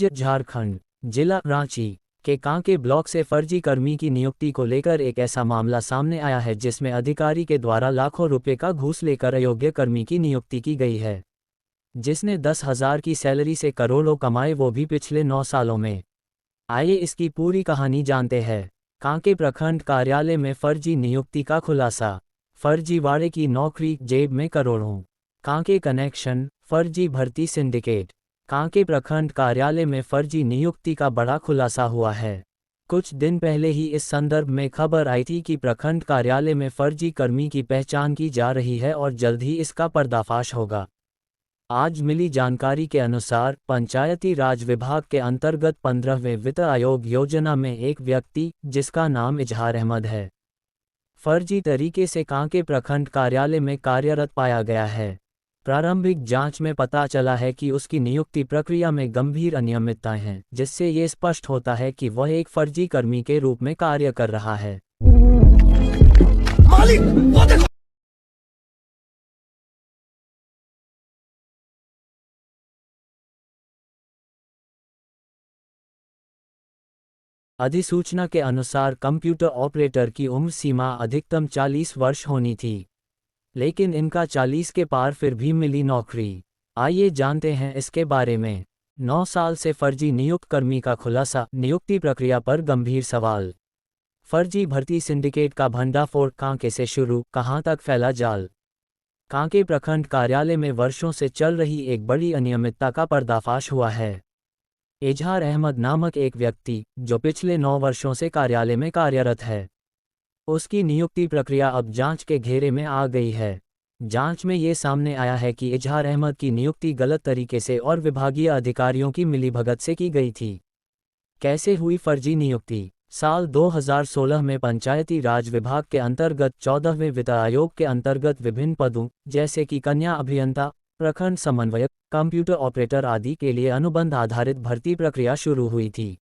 राज्य झारखंड, जिला रांची के कांके ब्लॉक से फर्जी कर्मी की नियुक्ति को लेकर एक ऐसा मामला सामने आया है जिसमें अधिकारी के द्वारा लाखों रुपए का घूस लेकर अयोग्य कर्मी की नियुक्ति की गई है, जिसने 10,000 की सैलरी से करोड़ों कमाए, वो भी पिछले 9 सालों में। आइए इसकी पूरी कहानी जानते हैं। कांके प्रखंड कार्यालय में फर्जी नियुक्ति का खुलासा। फर्जीवाड़े की नौकरी, जेब में करोड़ों। कांके कनेक्शन, फर्जी भर्ती सिंडिकेट। कांके प्रखंड कार्यालय में फर्जी नियुक्ति का बड़ा खुलासा हुआ है। कुछ दिन पहले ही इस संदर्भ में खबर आई थी कि प्रखंड कार्यालय में फर्जी कर्मी की पहचान की जा रही है और जल्द ही इसका पर्दाफाश होगा। आज मिली जानकारी के अनुसार पंचायती राज विभाग के अंतर्गत 15वें वित्त आयोग योजना में एक व्यक्ति, जिसका नाम इजहार अहमद है, फर्जी तरीके से कांके प्रखंड कार्यालय में कार्यरत पाया गया है। प्रारंभिक जांच में पता चला है कि उसकी नियुक्ति प्रक्रिया में गंभीर अनियमितताएं हैं, जिससे ये स्पष्ट होता है कि वह एक फर्जी कर्मी के रूप में कार्य कर रहा है। मालिक, वो देखो। अधिसूचना के अनुसार कंप्यूटर ऑपरेटर की उम्र सीमा अधिकतम 40 वर्ष होनी थी, लेकिन इनका 40 के पार फिर भी मिली नौकरी। आइए जानते हैं इसके बारे में। 9 साल से फर्जी नियुक्त कर्मी का खुलासा, नियुक्ति प्रक्रिया पर गंभीर सवाल। फर्जी भर्ती सिंडिकेट का भंडाफोड़ कांके से शुरू, कहां तक फैला जाल। कांके प्रखंड कार्यालय में वर्षों से चल रही एक बड़ी अनियमितता का पर्दाफाश हुआ है। इजहार अहमद नामक एक व्यक्ति, जो पिछले 9 वर्षों से कार्यालय में कार्यरत है, उसकी नियुक्ति प्रक्रिया अब जांच के घेरे में आ गई है। जांच में ये सामने आया है कि इजहार अहमद की नियुक्ति गलत तरीके से और विभागीय अधिकारियों की मिलीभगत से की गई थी। कैसे हुई फर्जी नियुक्ति? साल 2016 में पंचायती राज विभाग के अंतर्गत 14वें वित्त आयोग के अंतर्गत विभिन्न पदों, जैसे कि कन्या अभियंता, प्रखंड समन्वयक, कंप्यूटर ऑपरेटर आदि के लिए अनुबंध आधारित भर्ती प्रक्रिया शुरू हुई थी।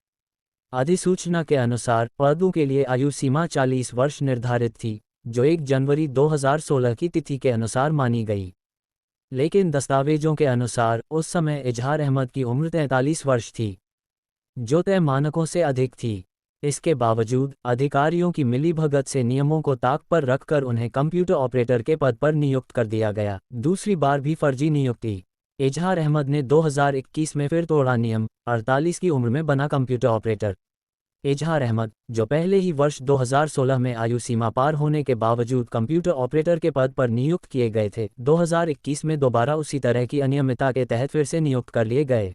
अधिसूचना के अनुसार पदों के लिए आयु सीमा 40 वर्ष निर्धारित थी, जो 1 जनवरी 2016 की तिथि के अनुसार मानी गई। लेकिन दस्तावेजों के अनुसार उस समय इजहार अहमद की उम्र 43 वर्ष थी, जो तय मानकों से अधिक थी। इसके बावजूद अधिकारियों की मिलीभगत से नियमों को ताक पर रखकर उन्हें कंप्यूटर ऑपरेटर के पद पर नियुक्त कर दिया गया। दूसरी बार भी फर्जी नियुक्ति। इजहार अहमद ने 2021 में फिर तोड़ा नियम, 48 की उम्र में बना कंप्यूटर ऑपरेटर। इजहार अहमद, जो पहले ही वर्ष 2016 में आयु सीमा पार होने के बावजूद कंप्यूटर ऑपरेटर के पद पर नियुक्त किए गए थे, 2021 में दोबारा उसी तरह की अनियमितता के तहत फिर से नियुक्त कर लिए गए।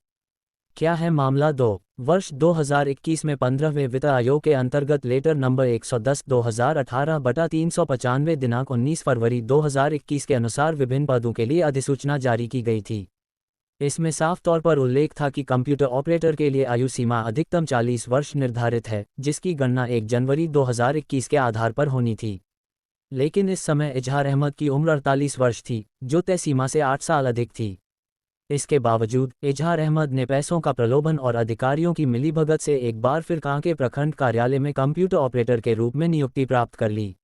क्या है मामला? 2 वर्ष 2021 में 15वें वित्त आयोग के अंतर्गत लेटर नंबर 110/2018/395 दिनांक 19 फरवरी 2021 के अनुसार विभिन्न पदों के लिए अधिसूचना जारी की गई थी। इसमें साफ तौर पर उल्लेख था कि कंप्यूटर ऑपरेटर के लिए आयु सीमा अधिकतम 40 वर्ष निर्धारित है, जिसकी गणना 1 जनवरी 2021 के आधार पर होनी थी। लेकिन इस समय इजहार अहमद की उम्र 48 वर्ष थी, जो तय सीमा से 8 साल अधिक थी। इसके बावजूद इजहार अहमद ने पैसों का प्रलोभन और अधिकारियों की मिलीभगत से एक बार फिर कांके प्रखंड कार्यालय में कंप्यूटर ऑपरेटर के रूप में नियुक्ति प्राप्त कर ली।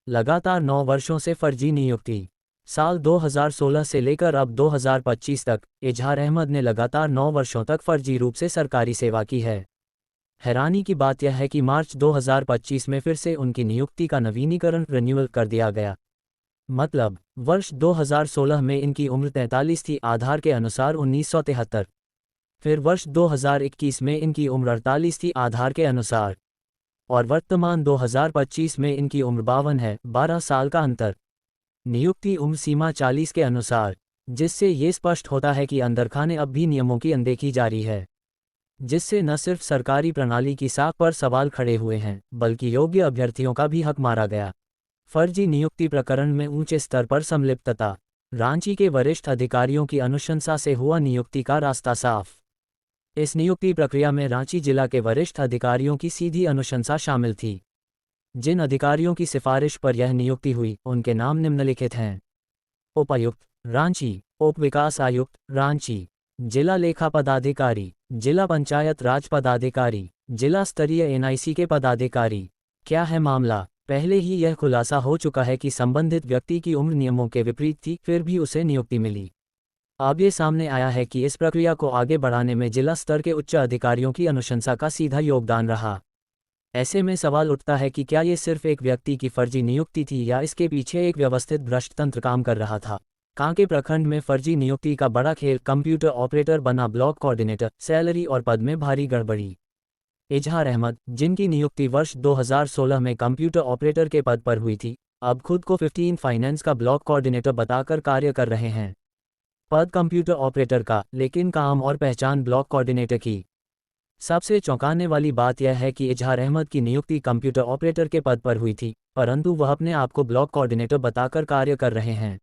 लगातार 9 वर्षों से फर्जी नियुक्ति। साल 2016 से लेकर अब 2025 तक इजहार अहमद ने लगातार 9 वर्षों तक फर्जी रूप से सरकारी सेवा की है। हैरानी की बात यह है कि मार्च 2025 में फिर से उनकी नियुक्ति का नवीनीकरण रिन्यूअल कर दिया गया। मतलब वर्ष 2016 में इनकी उम्र 43 थी, आधार के अनुसार 1973। फिर वर्ष 2021 में इनकी उम्र 48 थी, आधार के अनुसार, और वर्तमान 2025 में इनकी उम्र 52 है, 12 साल का अंतर। नियुक्ति उम्र सीमा 40 के अनुसार, जिससे ये स्पष्ट होता है कि अंदरखाने अब भी नियमों की अनदेखी जारी है, जिससे न सिर्फ सरकारी प्रणाली की साख पर सवाल खड़े हुए हैं, बल्कि योग्य अभ्यर्थियों का भी हक मारा गया। फर्जी नियुक्ति प्रकरण में ऊंचे स्तर पर संलिप्तता। रांची के वरिष्ठ अधिकारियों की अनुशंसा से हुआ नियुक्ति का रास्ता साफ। इस नियुक्ति प्रक्रिया में रांची जिला के वरिष्ठ अधिकारियों की सीधी अनुशंसा शामिल थी। जिन अधिकारियों की सिफारिश पर यह नियुक्ति हुई, उनके नाम निम्नलिखित हैं। उपायुक्त रांची, उप विकास आयुक्त रांची, जिला लेखा पदाधिकारी, जिला पंचायत राज पदाधिकारी, जिला स्तरीय एनआईसी के पदाधिकारी। क्या है मामला? पहले ही यह खुलासा हो चुका है कि संबंधित व्यक्ति की उम्र नियमों के विपरीत थी, फिर भी उसे नियुक्ति मिली। अब ये सामने आया है कि इस प्रक्रिया को आगे बढ़ाने में जिला स्तर के उच्च अधिकारियों की अनुशंसा का सीधा योगदान रहा। ऐसे में सवाल उठता है कि क्या ये सिर्फ एक व्यक्ति की फर्जी नियुक्ति थी या इसके पीछे एक व्यवस्थित भ्रष्ट तंत्र काम कर रहा था। कांके प्रखंड में फर्जी नियुक्ति का बड़ा खेल, कंप्यूटर ऑपरेटर बना ब्लॉक कोऑर्डिनेटर, सैलरी और पद में भारी गड़बड़ी। इजहार अहमद, जिनकी नियुक्ति वर्ष 2016 में कंप्यूटर ऑपरेटर के पद पर हुई थी, अब खुद को 15 फाइनेंस का ब्लॉक कोऑर्डिनेटर बताकर कार्य कर रहे हैं। पद कंप्यूटर ऑपरेटर का, लेकिन काम और पहचान ब्लॉक कोऑर्डिनेटर की। सबसे चौंकाने वाली बात यह है कि इजहार अहमद की नियुक्ति कंप्यूटर ऑपरेटर के पद पर हुई थी, परंतु वह अपने आप को ब्लॉक कोऑर्डिनेटर बताकर कार्य कर रहे हैं।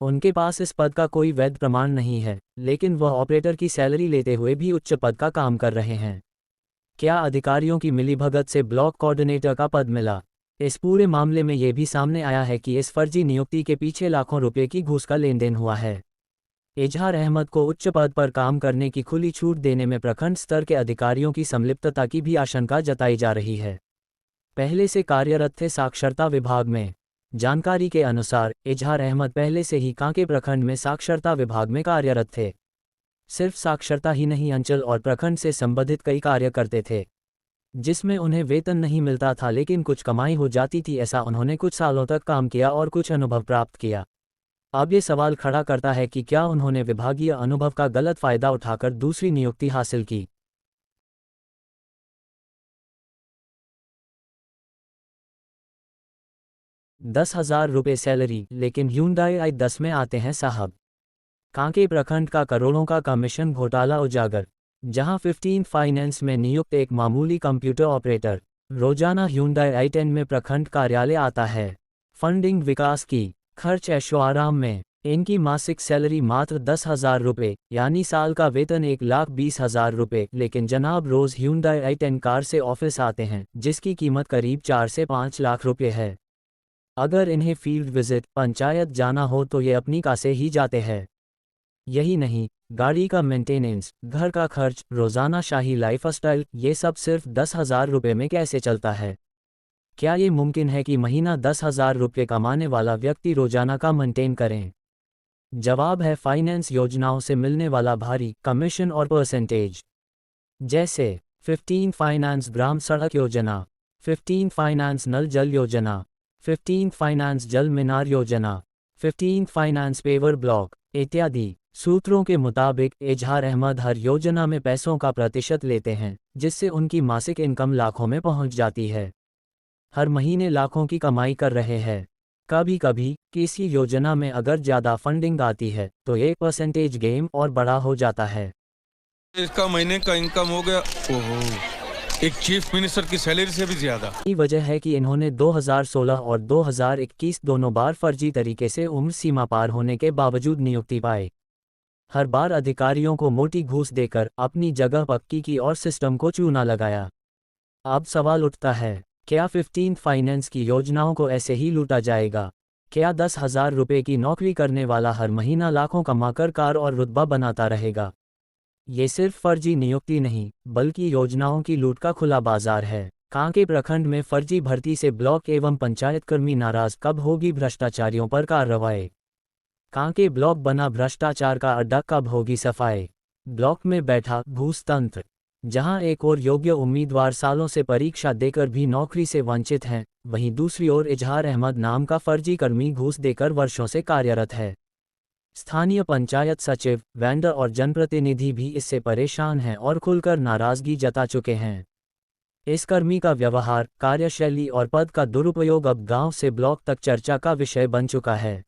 उनके पास इस पद का कोई वैध प्रमाण नहीं है, लेकिन वह ऑपरेटर की सैलरी लेते हुए भी उच्च पद का काम कर रहे हैं। क्या अधिकारियों की मिलीभगत से ब्लॉक कोऑर्डिनेटर का पद मिला? इस पूरे मामले में यह भी सामने आया है कि इस फर्जी नियुक्ति के पीछे लाखों रुपए की घूस का लेन देन हुआ है। इजहार अहमद को उच्च पद पर काम करने की खुली छूट देने में प्रखंड स्तर के अधिकारियों की संलिप्तता की भी आशंका जताई जा रही है। पहले से कार्यरत थे साक्षरता विभाग में। जानकारी के अनुसार इजहार अहमद पहले से ही कांके प्रखंड में साक्षरता विभाग में कार्यरत थे। सिर्फ साक्षरता ही नहीं, अंचल और प्रखंड से संबंधित कई कार्य करते थे, जिसमें उन्हें वेतन नहीं मिलता था लेकिन कुछ कमाई हो जाती थी। ऐसा उन्होंने कुछ सालों तक काम किया और कुछ अनुभव प्राप्त किया। अब ये सवाल खड़ा करता है कि क्या उन्होंने विभागीय अनुभव का गलत फायदा उठाकर दूसरी नियुक्ति हासिल की। 10,000 रुपये सैलरी, लेकिन Hyundai i10 में आते हैं साहब। कांके प्रखंड का करोड़ों का कमीशन घोटाला उजागर। जहां 15 फाइनेंस में नियुक्त एक मामूली कंप्यूटर ऑपरेटर रोजाना Hyundai i10 में प्रखंड कार्यालय आता है। फंडिंग विकास की, खर्च ऐशो आराम में। इनकी मासिक सैलरी मात्र 10,000 रुपये, यानी साल का वेतन 1,20,000 रुपये। लेकिन जनाब रोज Hyundai i10 कार से ऑफिस आते हैं, जिसकी कीमत करीब 4 से 5 लाख रुपये है। अगर इन्हें फील्ड विजिट, पंचायत जाना हो तो ये अपनी कार से ही जाते हैं। यही नहीं, गाड़ी का मेंटेनेंस, घर का खर्च, रोजाना शाही लाइफस्टाइल, ये सब सिर्फ 10,000 रुपये में कैसे चलता है? क्या ये मुमकिन है कि महीना 10,000 रुपये कमाने वाला व्यक्ति रोजाना का मेंटेन करें? जवाब है फाइनेंस योजनाओं से मिलने वाला भारी कमीशन और परसेंटेज। जैसे 15 फाइनेंस ग्राम सड़क योजना, 15 फाइनेंस नल जल योजना, 15 फाइनेंस जल मीनार योजना, 15 फाइनेंस पेवर ब्लॉक इत्यादि। सूत्रों के मुताबिक इजहार अहमद हर योजना में पैसों का प्रतिशत लेते हैं, जिससे उनकी मासिक इनकम लाखों में पहुंच जाती है। हर महीने लाखों की कमाई कर रहे हैं। कभी कभी किसी योजना में अगर ज़्यादा फंडिंग आती है तो ये परसेंटेज गेम और बड़ा हो जाता है। इसका महीने का इनकम हो गया, ओहो, एक चीफ मिनिस्टर की सैलरी से भी ज्यादा। यही वजह है कि इन्होंने 2016 और 2021 दोनों बार फर्जी तरीके से उम्र सीमा पार होने के बावजूद नियुक्ति पाई। हर बार अधिकारियों को मोटी घूस देकर अपनी जगह पक्की की और सिस्टम को चूना लगाया। अब सवाल उठता है, क्या 15 फाइनेंस की योजनाओं को ऐसे ही लूटा जाएगा? क्या 10,000 रुपये की नौकरी करने वाला हर महीना लाखों कमाकर कार और रुतबा बनाता रहेगा? ये सिर्फ फर्जी नियुक्ति नहीं, बल्कि योजनाओं की लूट का खुला बाजार है। कांके प्रखंड में फर्जी भर्ती से ब्लॉक एवं पंचायत कर्मी नाराज, कब होगी भ्रष्टाचारियों पर कार्रवाई? कांके ब्लॉक बना भ्रष्टाचार का अड्डा, कब होगी सफाई? ब्लॉक में बैठा घूस तंत्र। जहां एक और योग्य उम्मीदवार सालों से परीक्षा देकर भी नौकरी से वंचित हैं, वहीं दूसरी ओर इजहार अहमद नाम का फर्जी कर्मी घूस देकर वर्षों से कार्यरत है। स्थानीय पंचायत सचिव, वेंडर और जनप्रतिनिधि भी इससे परेशान हैं और खुलकर नाराजगी जता चुके हैं। इस कर्मी का व्यवहार, कार्यशैली और पद का दुरुपयोग अब गांव से ब्लॉक तक चर्चा का विषय बन चुका है।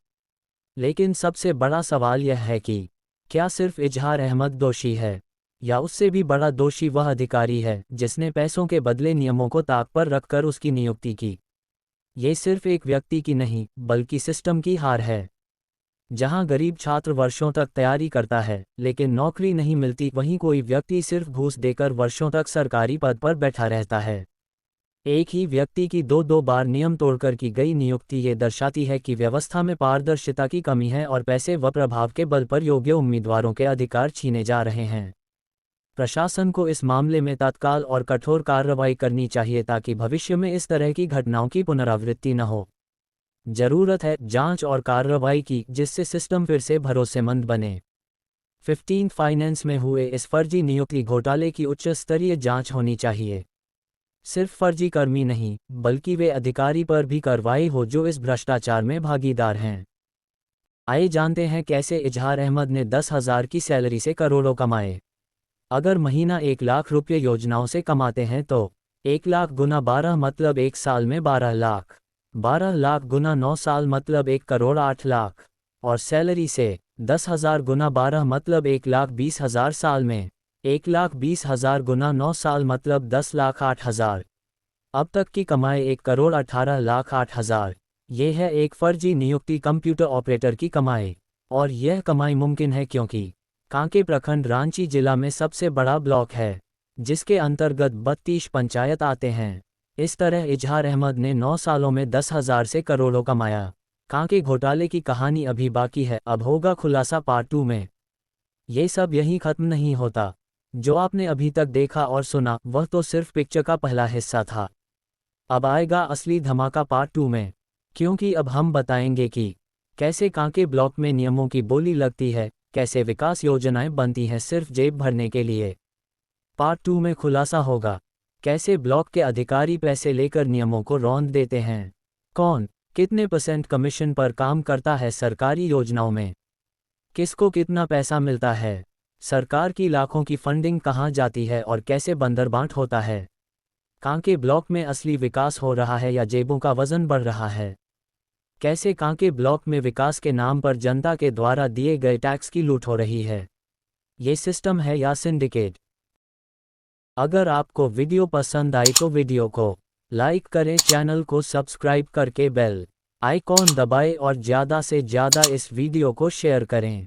लेकिन सबसे बड़ा सवाल यह है कि क्या सिर्फ इजहार अहमद दोषी है, या उससे भी बड़ा दोषी वह अधिकारी है जिसने पैसों के बदले नियमों को ताक पर रखकर उसकी नियुक्ति की? ये सिर्फ एक व्यक्ति की नहीं, बल्कि सिस्टम की हार है। जहां गरीब छात्र वर्षों तक तैयारी करता है लेकिन नौकरी नहीं मिलती, वहीं कोई व्यक्ति सिर्फ घूस देकर वर्षों तक सरकारी पद पर बैठा रहता है। एक ही व्यक्ति की दो बार नियम तोड़कर की गई नियुक्ति ये दर्शाती है कि व्यवस्था में पारदर्शिता की कमी है और पैसे व प्रभाव के बल पर योग्य उम्मीदवारों के अधिकार छीने जा रहे हैं। प्रशासन को इस मामले में तत्काल और कठोर कार्रवाई करनी चाहिए ताकि भविष्य में इस तरह की घटनाओं की पुनरावृत्ति न हो। जरूरत है जांच और कार्रवाई की, जिससे सिस्टम फिर से भरोसेमंद बने। 15 फाइनेंस में हुए इस फर्जी नियुक्ति घोटाले की उच्च स्तरीय जांच होनी चाहिए। सिर्फ फर्जी कर्मी नहीं, बल्कि वे अधिकारी पर भी कार्रवाई हो जो इस भ्रष्टाचार में भागीदार हैं। आइए जानते हैं कैसे इजहार अहमद ने 10,000 की सैलरी से करोड़ों कमाए। अगर महीना 1 लाख रुपये योजनाओं से कमाते हैं तो 1 लाख गुना 12 मतलब 1 साल में 12 लाख, 12 लाख गुना 9 साल मतलब 1 करोड़ 8 लाख, और सैलरी से 10,000 गुना 12 मतलब 1,20,000 साल में 1,20,000 गुना 9 साल मतलब 10 लाख 8 हज़ार। अब तक की कमाई 1 करोड़ 18 लाख 8 हज़ार। ये है एक फर्जी नियुक्ति कंप्यूटर ऑपरेटर की कमाई। और यह कमाई मुमकिन है क्योंकि कांके प्रखंड रांची जिला में सबसे बड़ा ब्लॉक है, जिसके अंतर्गत 32 पंचायत आते हैं। इस तरह इजहार अहमद ने 9 सालों में 10,000 से करोड़ों कमाया। कांके घोटाले की कहानी अभी बाकी है, अब होगा खुलासा पार्ट 2 में। ये सब यहीं खत्म नहीं होता। जो आपने अभी तक देखा और सुना वह तो सिर्फ पिक्चर का पहला हिस्सा था। अब आएगा असली धमाका पार्ट 2 में, क्योंकि अब हम बताएंगे कि कैसे कांके ब्लॉक में नियमों की बोली लगती है, कैसे विकास योजनाएं बनती हैं सिर्फ जेब भरने के लिए। पार्ट 2 में खुलासा होगा कैसे ब्लॉक के अधिकारी पैसे लेकर नियमों को रौंद देते हैं, कौन कितने % कमीशन पर काम करता है सरकारी योजनाओं में, किसको कितना पैसा मिलता है, सरकार की लाखों की फंडिंग कहां जाती है और कैसे बंदरबांट होता है। कांके ब्लॉक में असली विकास हो रहा है या जेबों का वजन बढ़ रहा है। कैसे कांके ब्लॉक में विकास के नाम पर जनता के द्वारा दिए गए टैक्स की लूट हो रही है। ये सिस्टम है या सिंडिकेट। अगर आपको वीडियो पसंद आई तो वीडियो को लाइक करें, चैनल को सब्सक्राइब करके बेल आइकॉन दबाएं और ज़्यादा से ज़्यादा इस वीडियो को शेयर करें।